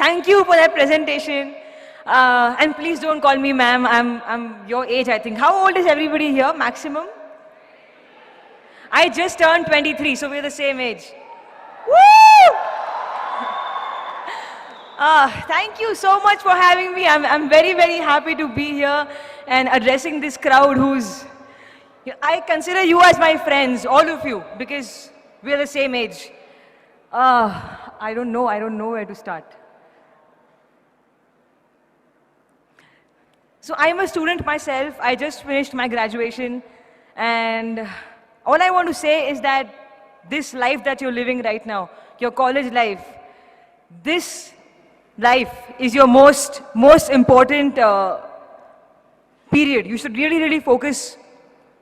Thank you for that presentation. And please don't call me ma'am. I'm your age, I think. How old is everybody here, maximum? I just turned 23, so we're the same age. Woo! Thank you so much for having me. I'm very, very happy to be here and addressing this crowd who's... I consider you as my friends, all of you, because we're the same age. I don't know where to start. So I'm a student myself. I just finished my graduation, and all I want to say is that this life that you're living right now, your college life, this life is your most important period. You should really, really focus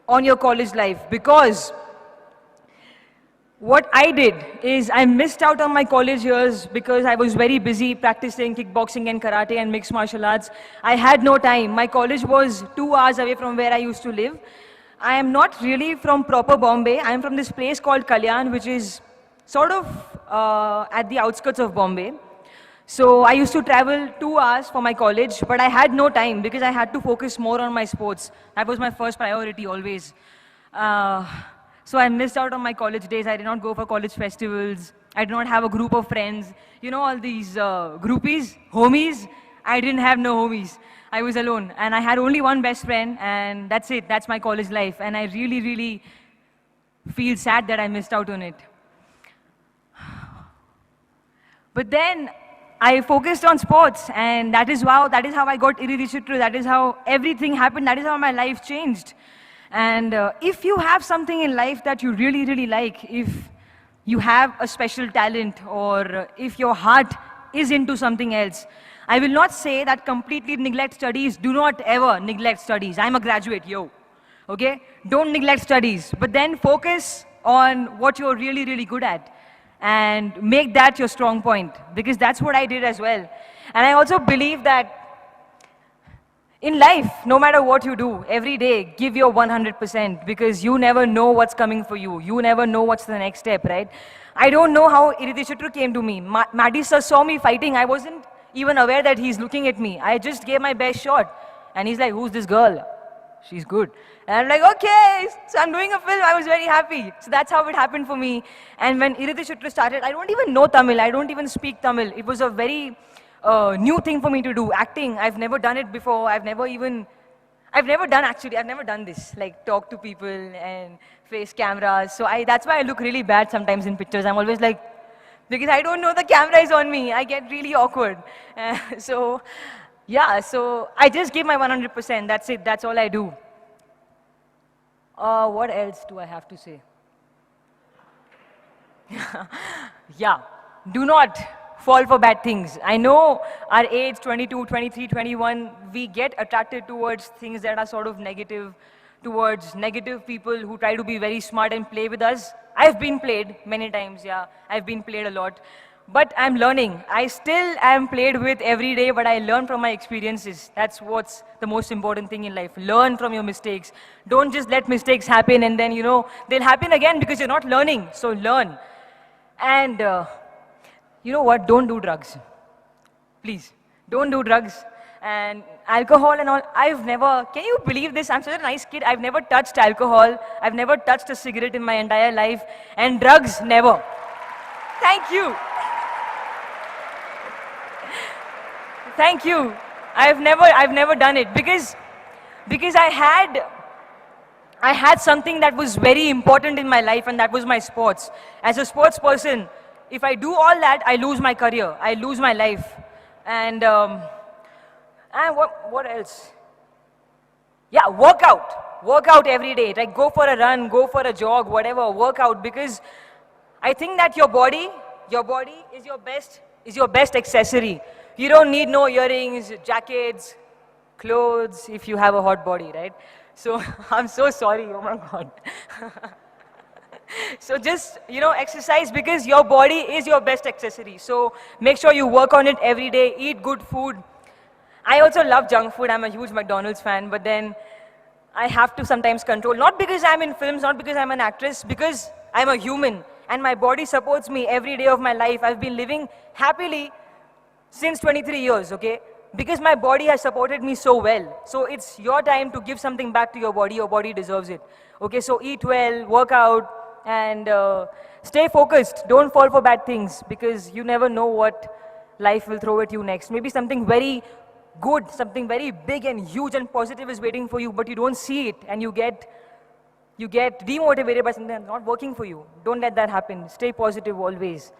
on your college life, because what I did is I missed out on my college years because I was very busy practicing kickboxing and karate and mixed martial arts. I had no time. My college was 2 hours away from where I used to live. I am not really from proper Bombay. I am from this place called Kalyan, which is sort of at the outskirts of Bombay. So I used to travel 2 hours for my college, but I had no time because I had to focus more on my sports. That was my first priority always. So I missed out on my college days. I did not go for college festivals. I did not have a group of friends. You know, all these groupies, homies. I didn't have no homies. I was alone. And I had only one best friend, and that's it. That's my college life. And I really, really feel sad that I missed out on it. But then I focused on sports, and that is how I got Iridi Chitru. That is how everything happened. That is how my life changed. And if you have something in life that you really, really like, if you have a special talent, or if your heart is into something else, I will not say that completely neglect studies. Do not ever neglect studies. I'm a graduate, yo. Okay? Don't neglect studies. But then focus on what you're really, really good at, and make that your strong point, because that's what I did as well. And I also believe that in life, no matter what you do, every day, give your 100%, because you never know what's coming for you. You never know what's the next step, right? I don't know how Iridi Chitru came to me. Maddy sir saw me fighting. I wasn't even aware that he's looking at me. I just gave my best shot. And he's like, who's this girl? She's good. And I'm like, okay, so I'm doing a film. I was very happy. So that's how it happened for me. And when Iridi Chitru started, I don't even know Tamil. I don't even speak Tamil. It was a very new thing for me to do. Acting, I've never done it before. I've never done this, like talk to people and face cameras. So that's why I look really bad sometimes in pictures. I'm always like, because I don't know the camera is on me. I get really awkward. So I just give my 100%. That's it. That's all I do. What else do I have to say? Yeah, do not fall for bad things. I know our age, 22, 23, 21, we get attracted towards things that are sort of negative, towards negative people who try to be very smart and play with us. I've been played many times, yeah. I've been played a lot. But I'm learning. I still am played with every day, but I learn from my experiences. That's what's the most important thing in life. Learn from your mistakes. Don't just let mistakes happen and then, they'll happen again because you're not learning. So learn. And you know what? Don't do drugs. Please, don't do drugs. And alcohol and all, can you believe this? I'm such a nice kid. I've never touched alcohol. I've never touched a cigarette in my entire life. And drugs, never. Thank you. Thank you. I've never done it because I had something that was very important in my life, and that was my sports. As a sports person, if I do all that, I lose my career, I lose my life. And what else? Yeah, work out every day. Like go for a run, go for a jog, whatever, work out, because I think that your body is your best accessory. You don't need no earrings, jackets, clothes if you have a hot body, right? So I'm so sorry, oh my God. So just, exercise, because your body is your best accessory. So make sure you work on it every day, eat good food. I also love junk food. I'm a huge McDonald's fan, but then I have to sometimes control. Not because I'm in films, not because I'm an actress, because I'm a human and my body supports me every day of my life. I've been living happily since 23 years, okay? Because my body has supported me so well. So it's your time to give something back to your body deserves it. Okay, so eat well, work out, and stay focused. Don't fall for bad things because you never know what life will throw at you next. Maybe something very good, something very big and huge and positive is waiting for you, but you don't see it and you get demotivated by something that's not working for you. Don't let that happen. Stay positive always.